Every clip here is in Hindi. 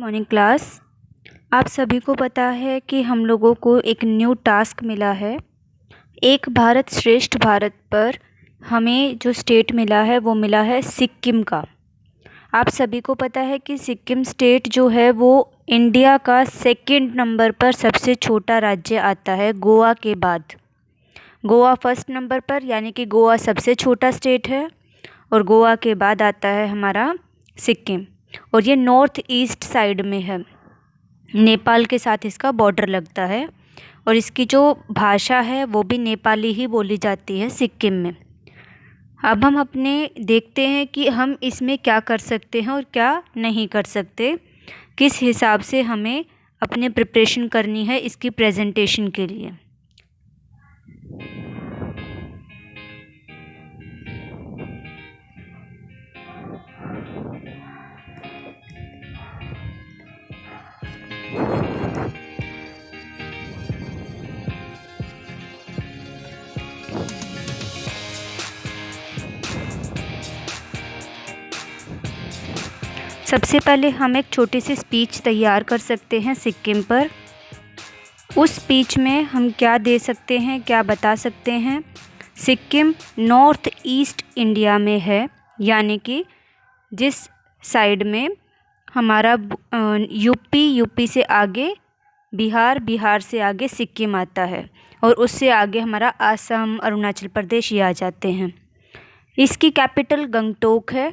Morning class. आप सभी को पता है कि हम लोगों को एक न्यू टास्क मिला है। एक भारत श्रेष्ठ भारत पर हमें जो स्टेट मिला है वो मिला है सिक्किम का। आप सभी को पता है कि सिक्किम स्टेट जो है वो इंडिया का सेकंड नंबर पर सबसे छोटा राज्य आता है गोवा के बाद। गोवा फर्स्ट नंबर पर, यानी कि गोवा सबसे छोटा स्टेट है और गोवा के बाद आता है हमारा सिक्किम। और ये नॉर्थ ईस्ट साइड में है, नेपाल के साथ इसका बॉर्डर लगता है और इसकी जो भाषा है वो भी नेपाली ही बोली जाती है सिक्किम में। अब हम अपने देखते हैं कि हम इसमें क्या कर सकते हैं और क्या नहीं कर सकते, किस हिसाब से हमें अपने प्रिपरेशन करनी है इसकी प्रेजेंटेशन के लिए। सबसे पहले हम एक छोटी सी स्पीच तैयार कर सकते हैं सिक्किम पर। उस स्पीच में हम क्या दे सकते हैं, क्या बता सकते हैं। सिक्किम नॉर्थ ईस्ट इंडिया में है, यानी कि जिस साइड में हमारा यूपी से आगे बिहार, बिहार से आगे सिक्किम आता है और उससे आगे हमारा असम, अरुणाचल प्रदेश ये आ जाते हैं। इसकी कैपिटल गंगटोक है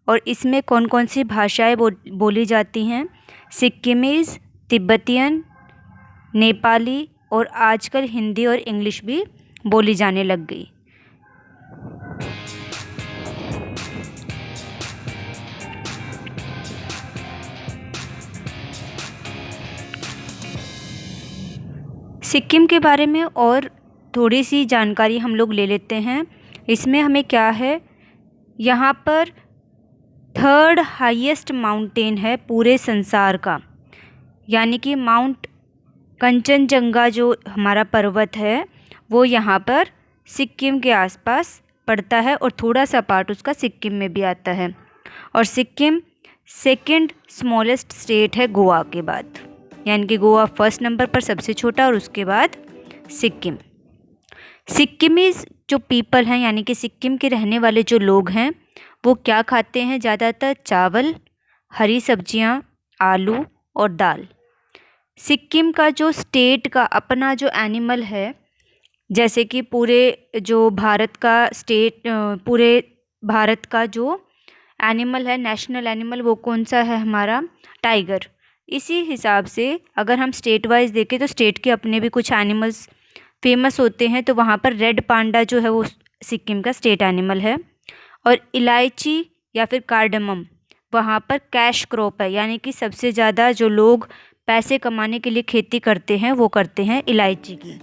और इसमें कौन कौन सी भाषाएं बोली जाती हैं। सिक्किमीज़, तिब्बतियन, नेपाली और आजकल हिंदी और इंग्लिश भी बोली जाने लग गई। सिक्किम के बारे में और थोड़ी सी जानकारी हम लोग ले लेते हैं। इसमें हमें क्या है, यहाँ पर थर्ड हाईएस्ट माउंटेन है पूरे संसार का, यानी कि माउंट कंचनजंगा जो हमारा पर्वत है वो यहाँ पर सिक्किम के आसपास पड़ता है और थोड़ा सा पार्ट उसका सिक्किम में भी आता है। और सिक्किम सेकंड स्मॉलेस्ट स्टेट है गोवा के बाद, यानी कि गोवा फर्स्ट नंबर पर सबसे छोटा और उसके बाद सिक्किम। सिक्किमीज़ जो पीपल हैं, यानी कि सिक्किम के रहने वाले जो लोग हैं, वो क्या खाते हैं ज़्यादातर, चावल, हरी सब्जियां, आलू और दाल। सिक्किम का जो स्टेट का अपना जो एनिमल है, जैसे कि पूरे जो भारत का स्टेट, पूरे भारत का जो एनिमल है, नेशनल एनिमल, वो कौन सा है हमारा, टाइगर। इसी हिसाब से अगर हम स्टेट वाइज देखें तो स्टेट के अपने भी कुछ एनिमल्स फेमस होते हैं। तो वहाँ पर रेड पांडा जो है वो सिक्किम का स्टेट एनिमल है। और इलायची या फिर कार्डमम वहाँ पर कैश क्रॉप है, यानी कि सबसे ज़्यादा जो लोग पैसे कमाने के लिए खेती करते हैं वो करते हैं इलायची की।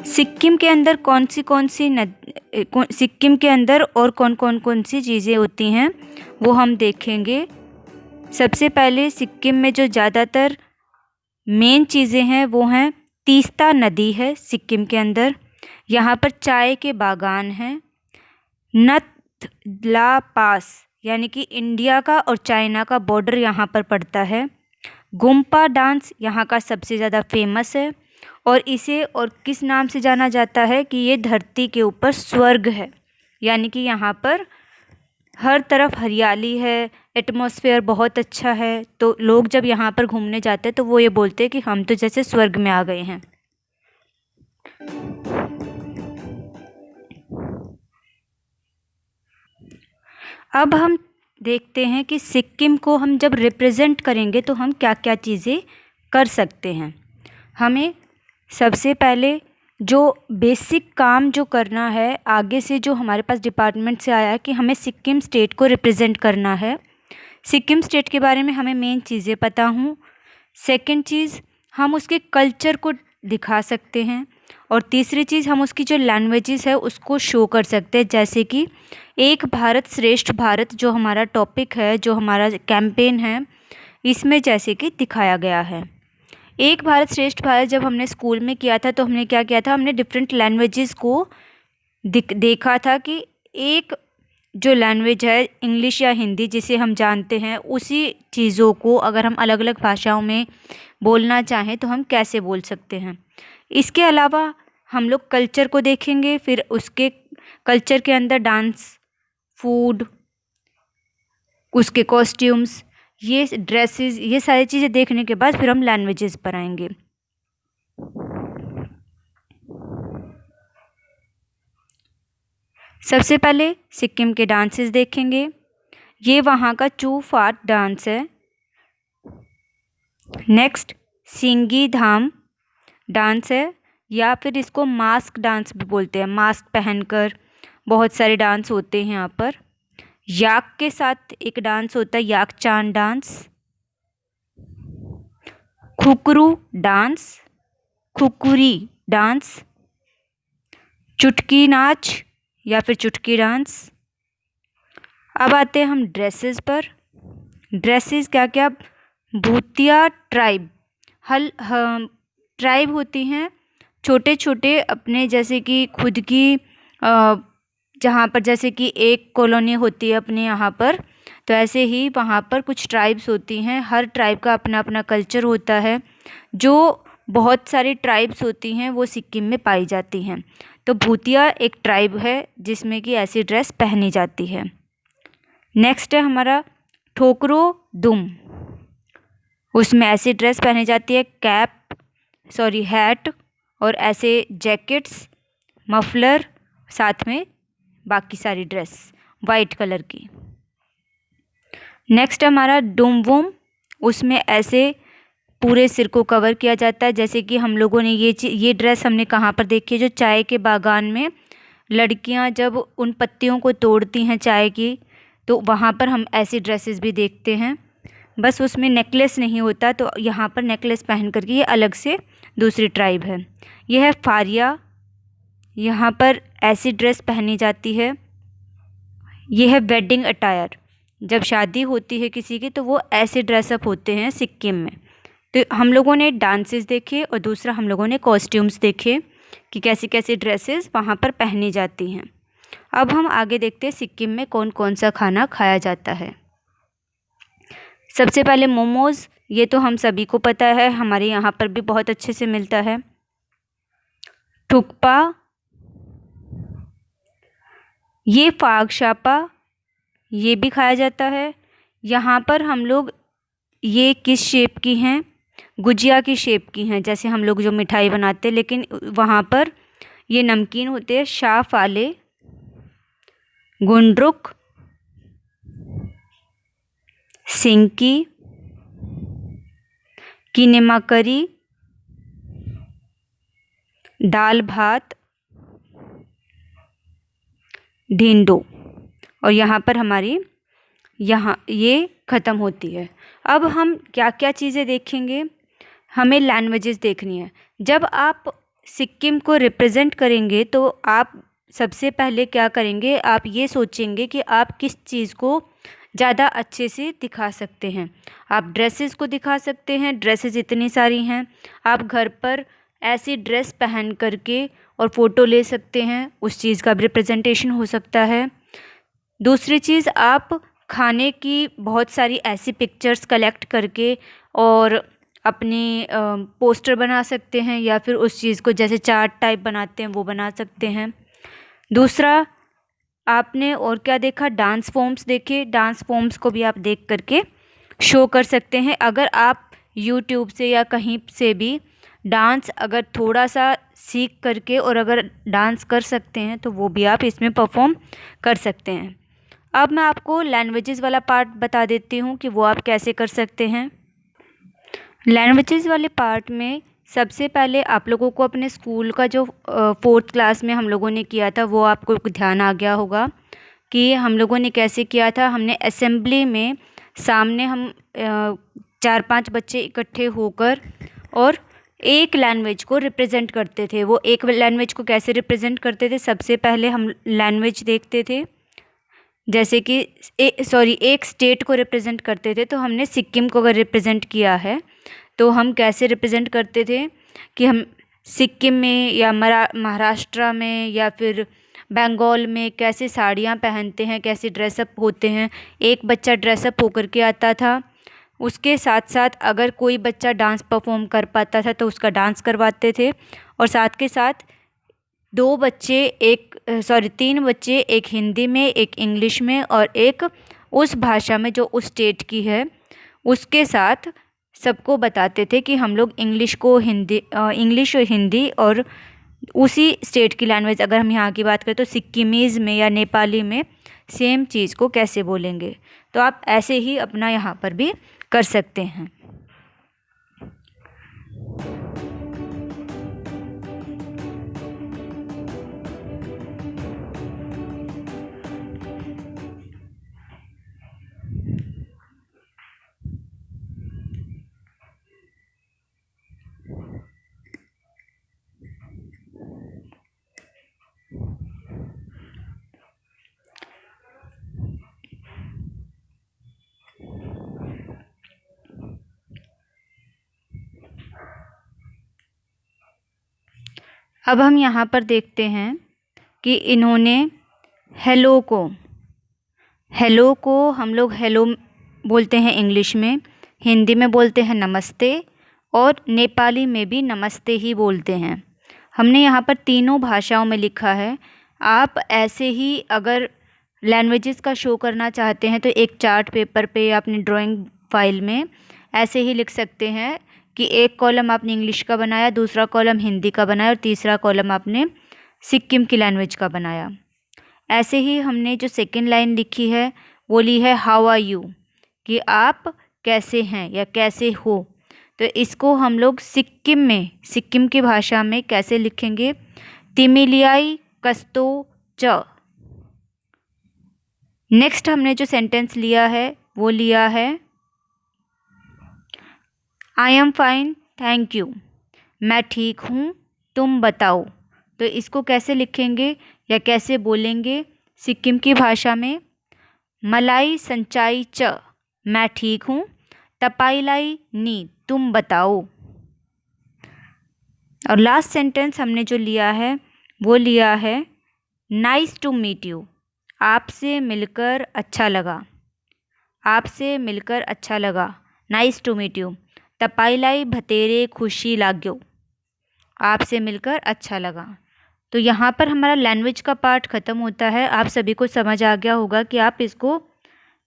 सिक्किम के अंदर सिक्किम के अंदर और कौन सी चीज़ें होती हैं वो हम देखेंगे। सबसे पहले सिक्किम में जो ज़्यादातर मेन चीज़ें हैं वो हैं, तीस्ता नदी है सिक्किम के अंदर, यहाँ पर चाय के बागान हैं, नथला पास यानी कि इंडिया का और चाइना का बॉर्डर यहाँ पर पड़ता है। गुम्पा डांस यहाँ का सबसे ज़्यादा फेमस है और इसे और किस नाम से जाना जाता है कि ये धरती के ऊपर स्वर्ग है, यानी कि यहाँ पर हर तरफ हरियाली है, एटमॉस्फेयर बहुत अच्छा है। तो लोग जब यहाँ पर घूमने जाते हैं तो वो ये बोलते हैं कि हम तो जैसे स्वर्ग में आ गए हैं। अब हम देखते हैं कि सिक्किम को हम जब रिप्रेजेंट करेंगे तो हम क्या क्या चीज़ें कर सकते हैं। हमें सबसे पहले जो बेसिक काम जो करना है, आगे से जो हमारे पास डिपार्टमेंट से आया है कि हमें सिक्किम स्टेट को रिप्रेजेंट करना है। सिक्किम स्टेट के बारे में हमें मेन चीज़ें पता हूँ। सेकंड चीज़, हम उसके कल्चर को दिखा सकते हैं। और तीसरी चीज़, हम उसकी जो लैंग्वेजेस है उसको शो कर सकते हैं, जैसे कि एक भारत श्रेष्ठ भारत जो हमारा टॉपिक है, जो हमारा कैंपेन है, इसमें जैसे कि दिखाया गया है। एक भारत श्रेष्ठ भारत जब हमने स्कूल में किया था तो हमने क्या किया था, हमने डिफरेंट लैंग्वेजेस को देखा था कि एक जो लैंग्वेज है इंग्लिश या हिंदी जिसे हम जानते हैं, उसी चीज़ों को अगर हम अलग अलग भाषाओं में बोलना चाहें तो हम कैसे बोल सकते हैं। इसके अलावा हम लोग कल्चर को देखेंगे, फिर उसके कल्चर के अंदर डांस, फूड, उसके कॉस्ट्यूम्स, ये ड्रेसेस, ये सारी चीज़ें देखने के बाद फिर हम लैंग्वेजेस पर आएंगे। सबसे पहले सिक्किम के डांसेस देखेंगे। ये वहाँ का चू फाट डांस है। नेक्स्ट सिंगी धाम डांस है, या फिर इसको मास्क डांस भी बोलते हैं। मास्क पहनकर बहुत सारे डांस होते हैं यहाँ पर। याक के साथ एक डांस होता है, याक चांद डांस। खुकरू डांस, खुकुरी डांस, चुटकी नाच या फिर चुटकी डांस। अब आते हैं हम ड्रेसेस पर। ड्रेसेस क्या क्या, भूतिया ट्राइब ट्राइब होती हैं छोटे छोटे अपने, जैसे कि खुद की जहाँ पर जैसे कि एक कॉलोनी होती है अपने यहाँ पर, तो ऐसे ही वहाँ पर कुछ ट्राइब्स होती हैं। हर ट्राइब का अपना अपना कल्चर होता है। जो बहुत सारी ट्राइब्स होती हैं वो सिक्किम में पाई जाती हैं। तो भूतिया एक ट्राइब है जिसमें कि ऐसी ड्रेस पहनी जाती है। नेक्स्ट है हमारा ठोकरो दुम, उसमें ऐसी ड्रेस पहनी जाती है, हैट और ऐसे जैकेट्स, मफलर, साथ में बाकी सारी ड्रेस वाइट कलर की। नेक्स्ट हमारा डुमवुम, उसमें ऐसे पूरे सिर को कवर किया जाता है। जैसे कि हम लोगों ने ये ड्रेस हमने कहाँ पर देखी है, जो चाय के बागान में लड़कियां जब उन पत्तियों को तोड़ती हैं चाय की, तो वहाँ पर हम ऐसी ड्रेसेस भी देखते हैं। बस उसमें नेकलेस नहीं होता, तो यहाँ पर नेकलेस पहन करके ये अलग से दूसरी ट्राइब है। यह है फारिया, यहाँ पर ऐसी ड्रेस पहनी जाती है। यह है वेडिंग अटायर, जब शादी होती है किसी की तो वो ऐसे ड्रेसअप होते हैं सिक्किम में। तो हम लोगों ने डांसेस देखे और दूसरा हम लोगों ने कॉस्ट्यूम्स देखे कि कैसी कैसी ड्रेसेस वहाँ पर पहनी जाती हैं। अब हम आगे देखते हैं सिक्किम में कौन कौन सा खाना खाया जाता है। सबसे पहले मोमोज़, ये तो हम सभी को पता है, हमारे यहाँ पर भी बहुत अच्छे से मिलता है। ठुकपा, ये फाग शापा, ये भी खाया जाता है। यहाँ पर हम लोग, ये किस शेप की हैं, गुजिया की शेप की हैं, जैसे हम लोग जो मिठाई बनाते हैं, लेकिन वहाँ पर ये नमकीन होते हैं। शाह फाले, गुंडरुक, सिंकी, कीनेमा करी, दाल भात, ढिंडो, और यहाँ पर हमारी ये ख़त्म होती है। अब हम क्या क्या चीज़ें देखेंगे, हमें लैंग्वेजेस देखनी है। जब आप सिक्किम को रिप्रेजेंट करेंगे तो आप सबसे पहले क्या करेंगे, आप ये सोचेंगे कि आप किस चीज़ को ज़्यादा अच्छे से दिखा सकते हैं। आप ड्रेसेस को दिखा सकते हैं, ड्रेसेस इतनी सारी हैं। आप घर पर ऐसी ड्रेस पहन करके और फ़ोटो ले सकते हैं, उस चीज़ का भी रिप्रेजेंटेशन हो सकता है। दूसरी चीज़, आप खाने की बहुत सारी ऐसी पिक्चर्स कलेक्ट करके और अपने पोस्टर बना सकते हैं, या फिर उस चीज़ को जैसे चार्ट टाइप बनाते हैं वो बना सकते हैं। दूसरा, आपने और क्या देखा, डांस फॉर्म्स देखे, डांस फॉर्म्स को भी आप देख करके शो कर सकते हैं। अगर आप यूट्यूब से या कहीं से भी डांस अगर थोड़ा सा सीख करके और अगर डांस कर सकते हैं तो वो भी आप इसमें परफॉर्म कर सकते हैं। अब मैं आपको लैंग्वेजेस वाला पार्ट बता देती हूँ कि वो आप कैसे कर सकते हैं। लैंग्वेजेस वाले पार्ट में सबसे पहले आप लोगों को अपने स्कूल का जो 4th क्लास में हम लोगों ने किया था वो आपको ध्यान आ गया होगा कि हम लोगों ने कैसे किया था। हमने असेंबली में सामने हम 4-5 बच्चे इकट्ठे होकर और एक लैंग्वेज को रिप्रेजेंट करते थे। वो एक लैंग्वेज को कैसे रिप्रेजेंट करते थे, सबसे पहले हम लैंग्वेज देखते थे, जैसे कि एक स्टेट को रिप्रेजेंट करते थे। तो हमने सिक्किम को अगर रिप्रेजेंट किया है तो हम कैसे रिप्रेजेंट करते थे कि हम सिक्किम में या महाराष्ट्र में या फिर बंगाल में कैसे साड़ियाँ पहनते हैं, कैसे ड्रेसअप होते हैं। एक बच्चा ड्रेसअप होकर के आता था, उसके साथ साथ अगर कोई बच्चा डांस परफॉर्म कर पाता था तो उसका डांस करवाते थे, और साथ के साथ तीन बच्चे, एक हिंदी में, एक इंग्लिश में और एक उस भाषा में जो उस स्टेट की है उसके साथ सबको बताते थे कि हम लोग इंग्लिश और हिंदी और उसी स्टेट की लैंग्वेज, अगर हम यहाँ की बात करें तो सिक्किमीज़ में या नेपाली में सेम चीज़ को कैसे बोलेंगे। तो आप ऐसे ही अपना यहाँ पर भी कर सकते हैं। अब हम यहाँ पर देखते हैं कि इन्होंने हेलो को हम लोग हेलो बोलते हैं इंग्लिश में, हिंदी में बोलते हैं नमस्ते और नेपाली में भी नमस्ते ही बोलते हैं। हमने यहाँ पर तीनों भाषाओं में लिखा है। आप ऐसे ही अगर लैंग्वेजेस का शो करना चाहते हैं तो एक चार्ट पेपर पे या अपनी ड्राइंग फाइल में ऐसे ही लिख सकते हैं कि एक कॉलम आपने इंग्लिश का बनाया, दूसरा कॉलम हिंदी का बनाया और तीसरा कॉलम आपने सिक्किम की लैंग्वेज का बनाया। ऐसे ही हमने जो सेकंड लाइन लिखी है वो ली है हाउ आर यू, कि आप कैसे हैं या कैसे हो। तो इसको हम लोग सिक्किम की भाषा में कैसे लिखेंगे, तिमिलियाई कस्तो च। नेक्स्ट हमने जो सेंटेंस लिया है वो लिया है I am fine thank you, मैं ठीक हूँ तुम बताओ। तो इसको कैसे लिखेंगे या कैसे बोलेंगे सिक्किम की भाषा में, मलाई संचाई च, मैं ठीक हूँ, तपाइलाई नी, तुम बताओ। और लास्ट सेंटेंस हमने जो लिया है वो लिया है नाइस टू मीट यू, आपसे मिलकर अच्छा लगा, आपसे मिलकर अच्छा लगा, नाइस टू मीट यू। तपाइलाई भतेरे खुशी लाग्यो, आपसे मिलकर अच्छा लगा। तो यहाँ पर हमारा लैंग्वेज का पार्ट ख़त्म होता है। आप सभी को समझ आ गया होगा कि आप इसको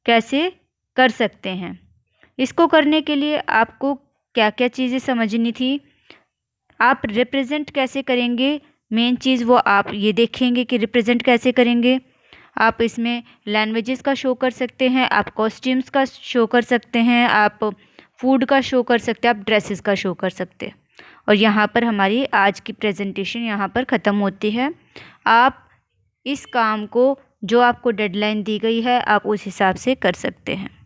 कैसे कर सकते हैं। इसको करने के लिए आपको क्या क्या चीज़ें समझनी थी, आप रिप्रेजेंट कैसे करेंगे, मेन चीज़ वो आप ये देखेंगे कि रिप्रेजेंट कैसे करेंगे। आप इसमें लैंग्वेजेस का शो कर सकते हैं, आप कॉस्ट्यूम्स का शो कर सकते हैं, आप फूड का शो कर सकते हैं, आप ड्रेसेस का शो कर सकते हैं। और यहाँ पर हमारी आज की प्रेजेंटेशन यहाँ पर ख़त्म होती है। आप इस काम को जो आपको डेडलाइन दी गई है आप उस हिसाब से कर सकते हैं।